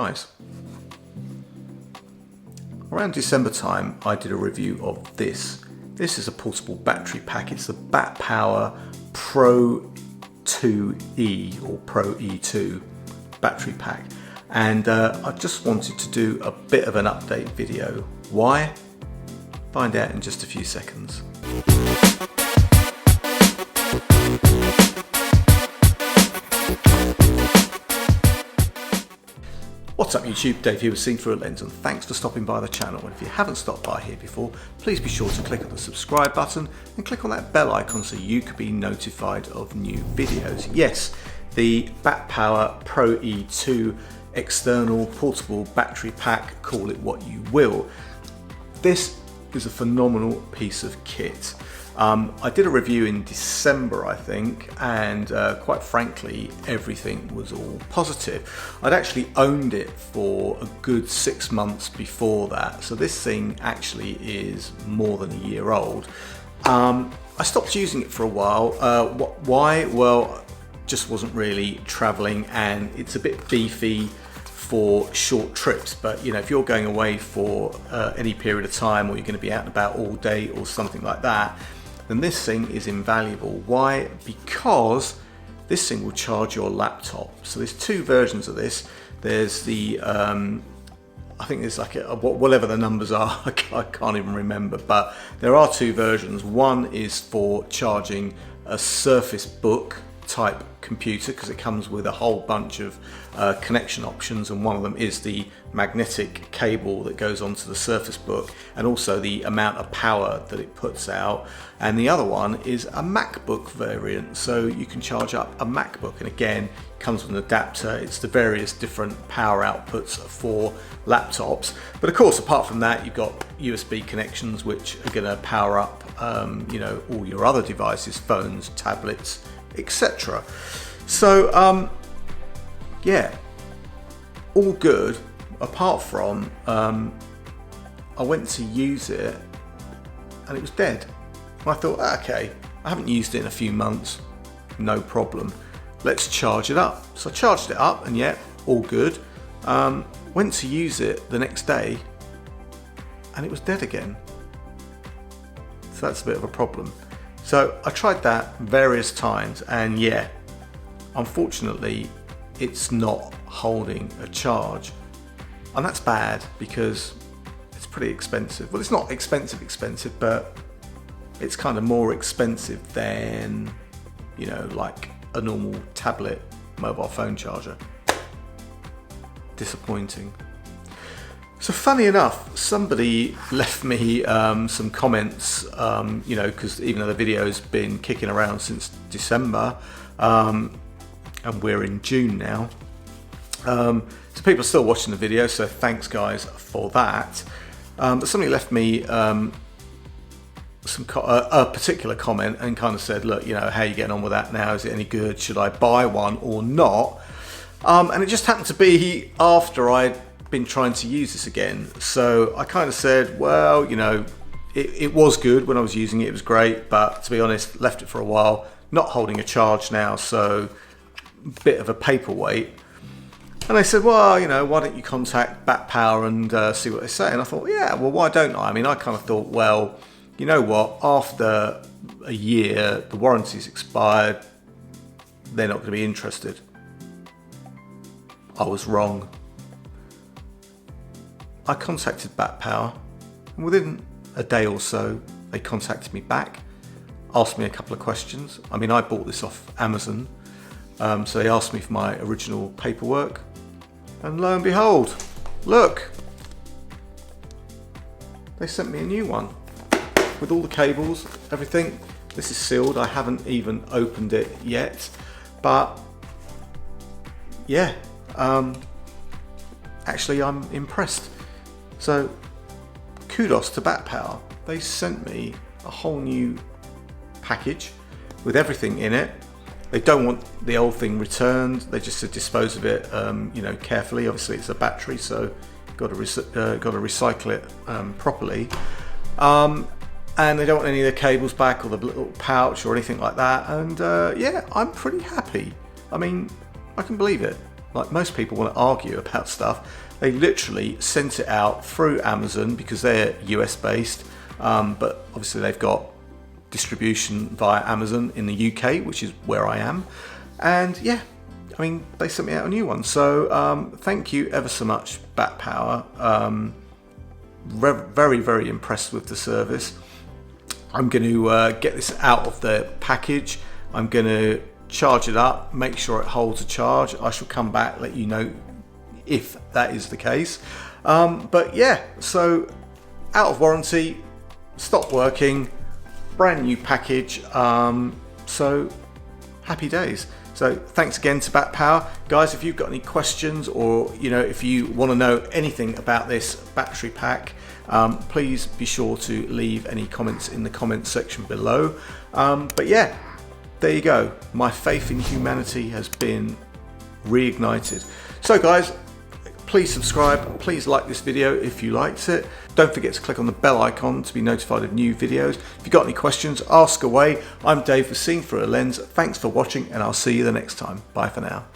guys. Around December time I did a review of this. This is a portable battery pack. It's the BatPower ProE or ProE 2 battery pack. And I just wanted to do a bit of an update video. Why? Find out in just a few seconds. What's up YouTube, Dave here with Seeing Through a Lens, and thanks for stopping by the channel. And if you haven't stopped by here before, please be sure to click on the subscribe button and click on that bell icon so you can be notified of new videos. Yes, the BatPower ProE 2 external portable battery pack, call it what you will. This is a phenomenal piece of kit. I did a review in December, I think, and quite frankly, everything was all positive. I'd actually owned it for a good 6 months before that, so this thing actually is more than a year old. I stopped using it for a while. Why? Well, just wasn't really traveling, and it's a bit beefy for short trips, but you know, if you're going away for any period of time, or you're going to be out and about all day or something like that, then this thing is invaluable. Why? Because this thing will charge your laptop. So there's two versions of this. There's the I think there's like whatever the numbers are, I can't even remember, but there are two versions. One is for charging a Surface Book type computer, because it comes with a whole bunch of connection options, and one of them is the magnetic cable that goes onto the Surface Book, and also the amount of power that it puts out. And the other one is a MacBook variant, so you can charge up a MacBook, and again comes with an adapter. It's the various different power outputs for laptops, but of course apart from that you've got USB connections which are going to power up you know, all your other devices, phones, tablets, etc. So yeah, all good, apart from I went to use it and it was dead. And I thought, okay, I haven't used it in a few months, no problem, let's charge it up. So I charged it up, and yeah, all good. Went to use it the next day and it was dead again. So that's a bit of a problem. So I tried that various times, and yeah, unfortunately it's not holding a charge, and that's bad because it's pretty expensive. Well, it's not expensive, but it's kind of more expensive than, you know, like a normal tablet mobile phone charger. Disappointing. So funny enough, somebody left me some comments, you know, because even though the video's been kicking around since December, and we're in June now, so people are still watching the video, so thanks guys for that. But somebody left me a particular comment and kind of said, look, you know, how are you getting on with that now? Is it any good? Should I buy one or not? And it just happened to be after I'd been trying to use this again, so I kind of said, well, you know, it was good when I was using it, it was great, but to be honest, left it for a while, not holding a charge now, so bit of a paperweight. And they said, well, you know, why don't you contact BatPower and see what they say? And I thought, yeah, well, why don't I? I mean, I kind of thought, well, you know what, after a year, the warranty's expired, they're not going to be interested. I was wrong. I contacted BatPower, and within a day or so they contacted me back, asked me a couple of questions. I mean, I bought this off Amazon, so they asked me for my original paperwork, and lo and behold, look, they sent me a new one with all the cables, everything. This is sealed, I haven't even opened it yet, but yeah, actually I'm impressed. So kudos to BatPower. They sent me a whole new package with everything in it. They don't want the old thing returned. They just said dispose of it, you know, carefully. Obviously, it's a battery, so got to recycle it properly. And they don't want any of the cables back or the little pouch or anything like that. And yeah, I'm pretty happy. I mean, I can believe it. like most people want to argue about stuff, they literally sent it out through Amazon because they're US based, but obviously they've got distribution via Amazon in the UK, which is where I am. And yeah, I mean, they sent me out a new one. So thank you ever so much, BatPower. Very, very impressed with the service. I'm going to get this out of the package. I'm going to charge it up, make sure it holds a charge. I shall come back, let you know if that is the case. But yeah, so out of warranty, stopped working, brand new package. So happy days. So thanks again to BatPower. Guys, if you've got any questions, or if you want to know anything about this battery pack, please be sure to leave any comments in the comments section below. But yeah, there you go. My faith in humanity has been reignited. So guys, please subscribe, please like this video if you liked it. Don't forget to click on the bell icon to be notified of new videos. If you've got any questions, ask away. I'm Dave for Seeing Through a Lens. Thanks for watching, and I'll see you the next time. Bye for now.